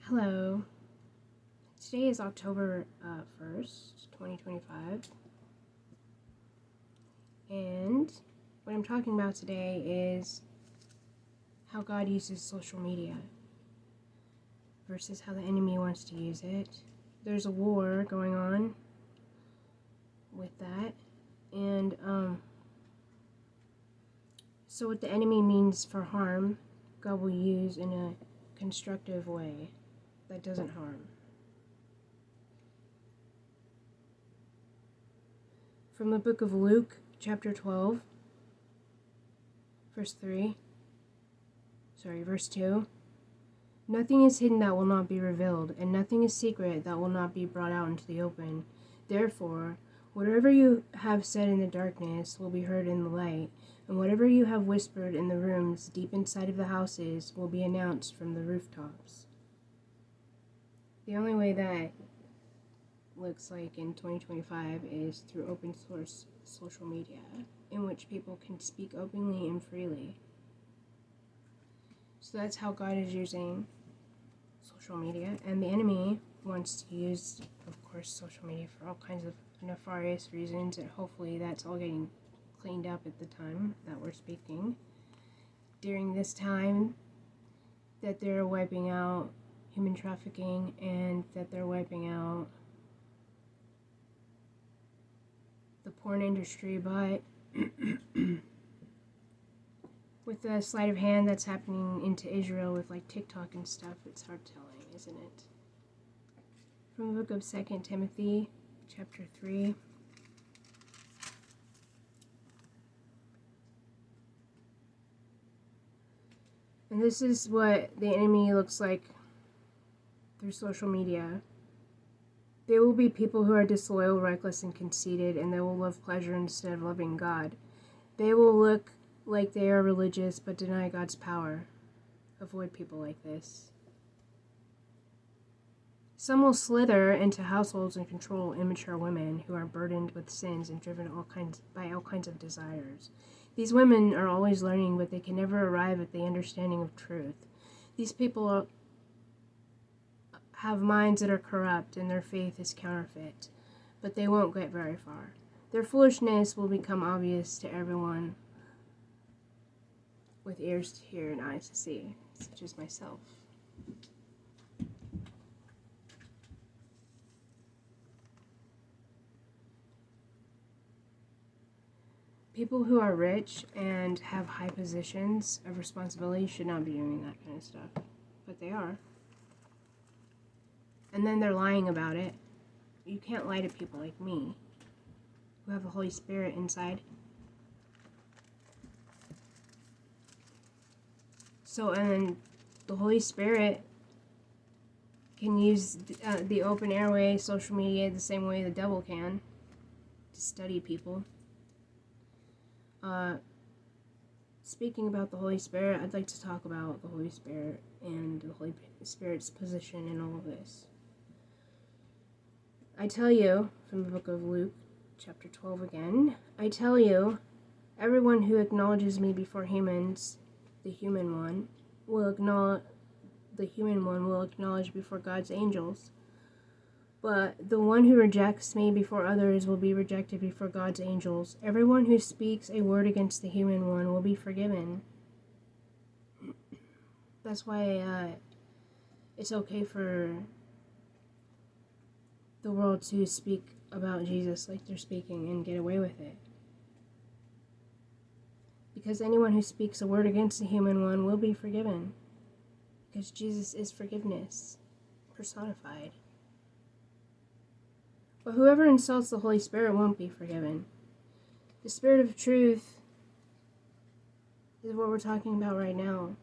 Hello. Today is October 1st, 2025. And what I'm talking about today is how God uses social media versus how the enemy wants to use it. There's a war going on with that. And so what the enemy means for harm, God will use in a constructive way that doesn't harm. From the book of Luke, chapter 12, verse 2. Nothing is hidden that will not be revealed, and nothing is secret that will not be brought out into the open. Therefore, whatever you have said in the darkness will be heard in the light, and whatever you have whispered in the rooms deep inside of the houses will be announced from the rooftops. The only way that looks like in 2025 is through open source social media, in which people can speak openly and freely. So that's how God is using social media, and the enemy wants to use, of course, social media for all kinds of nefarious reasons, and hopefully that's all getting cleaned up at the time that we're speaking. During this time that they're wiping out human trafficking and that they're wiping out the porn industry, but with the sleight of hand that's happening into Israel with like TikTok and stuff, it's hard telling, isn't it? From the book of 2 Timothy, chapter 3. And this is what the enemy looks like through social media. They will be people who are disloyal, reckless, and conceited, and they will love pleasure instead of loving God. They will look like they are religious but deny God's power. Avoid people like this. Some will slither into households and control immature women who are burdened with sins and driven by all kinds of desires. These women are always learning, but they can never arrive at the understanding of truth. These people have minds that are corrupt, and their faith is counterfeit, but they won't get very far. Their foolishness will become obvious to everyone with ears to hear and eyes to see, such as myself. People who are rich and have high positions of responsibility should not be doing that kind of stuff, but they are. And then they're lying about it. You can't lie to people like me, who have the Holy Spirit inside. So, and then the Holy Spirit can use the open airway, social media, the same way the devil can, to study people. Speaking about the Holy Spirit, I'd like to talk about the Holy Spirit and the Holy Spirit's position in all of this. I tell you, from the book of Luke, chapter 12 again, I tell you, everyone who acknowledges me before humans, the human one will acknowledge before God's angels. But the one who rejects me before others will be rejected before God's angels. Everyone who speaks a word against the human one will be forgiven. That's why it's okay for the world to speak about Jesus like they're speaking and get away with it. Because anyone who speaks a word against the human one will be forgiven. Because Jesus is forgiveness personified. But whoever insults the Holy Spirit won't be forgiven. The Spirit of truth is what we're talking about right now.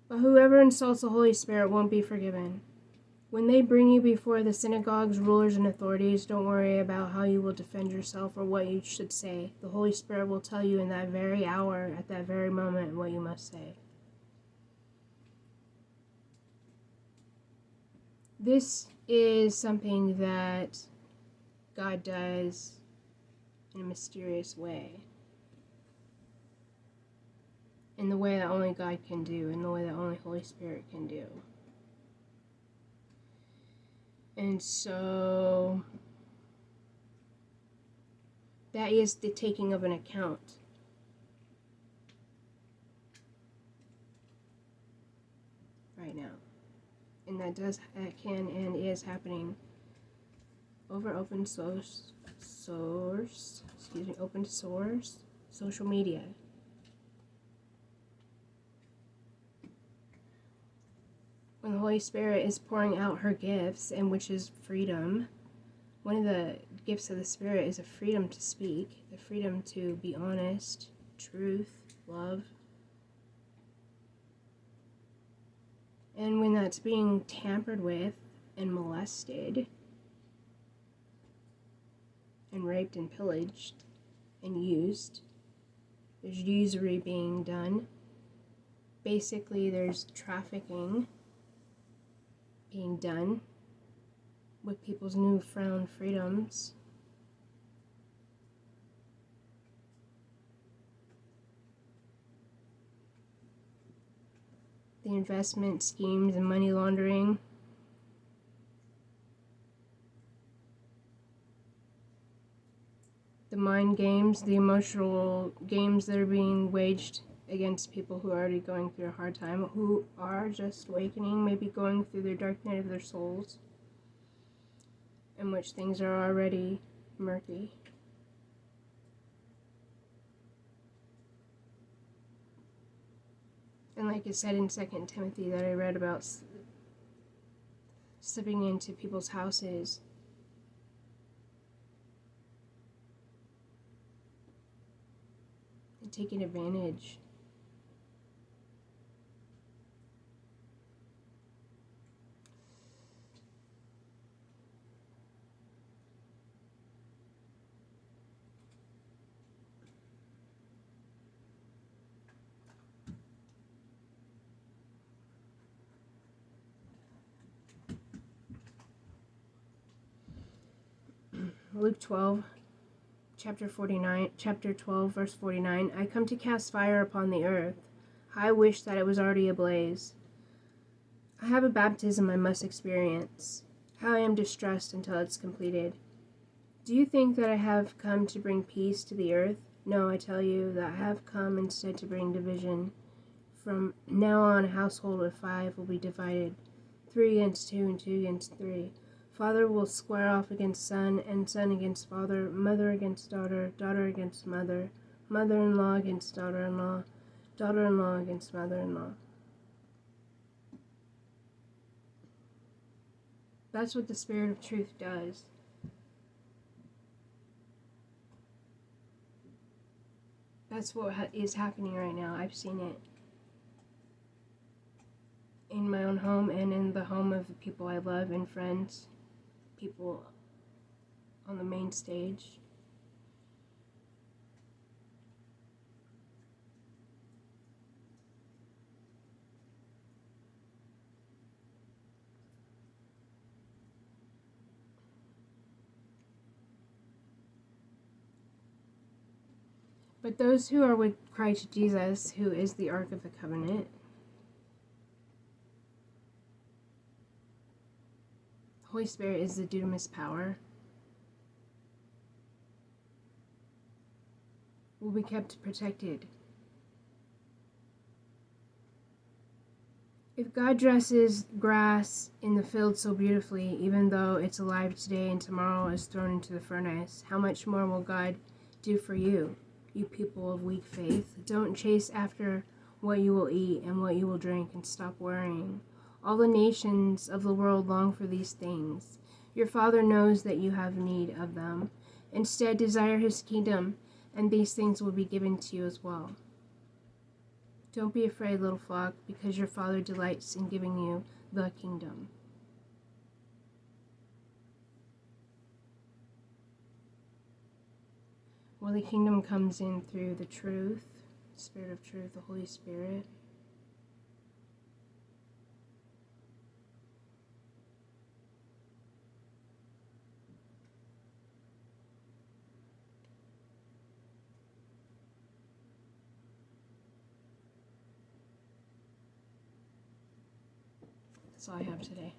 But whoever insults the Holy Spirit won't be forgiven. When they bring you before the synagogues, rulers, and authorities, don't worry about how you will defend yourself or what you should say. The Holy Spirit will tell you in that very hour, at that very moment, what you must say. This is something that God does in a mysterious way. in the way that only God can do, in the way that only Holy Spirit can do. And so that is the taking of an account. Right now. And that can and is happening over open source, social media. When the Holy Spirit is pouring out her gifts, and which is freedom, one of the gifts of the Spirit is a freedom to speak, the freedom to be honest, truth, love. And when that's being tampered with and molested and raped and pillaged and used, there's usury being done. Basically, there's trafficking being done with people's newfound freedoms. The investment schemes and money laundering. The mind games, the emotional games that are being waged against people who are already going through a hard time, who are just awakening, maybe going through their dark night of their souls, in which things are already murky. And like it said in 2 Timothy that I read about, slipping into people's houses and taking advantage. Luke 12, chapter 12, verse 49. I come to cast fire upon the earth. I wish that it was already ablaze. I have a baptism I must experience. How I am distressed until it's completed. Do you think that I have come to bring peace to the earth? No, I tell you that I have come instead to bring division. From now on, a household of 5 will be divided, 3 against 2 and 2 against 3. Father will square off against son, and son against father, mother against daughter, daughter against mother, mother-in-law against daughter-in-law, daughter-in-law against mother-in-law. That's what the Spirit of Truth does. That's what is happening right now. I've seen it in my own home and in the home of the people I love and friends, people on the main stage. But those who are with Christ Jesus, who is the Ark of the Covenant, Holy Spirit is the dunamis power, will be kept protected. If God dresses grass in the field so beautifully, even though it's alive today and tomorrow is thrown into the furnace, how much more will God do for you, you people of weak faith? Don't chase after what you will eat and what you will drink, and stop worrying. All the nations of the world long for these things. Your Father knows that you have need of them. Instead, desire His kingdom, and these things will be given to you as well. Don't be afraid, little flock, because your Father delights in giving you the kingdom. Well, the kingdom comes in through the truth, Spirit of truth, the Holy Spirit. That's all I have today.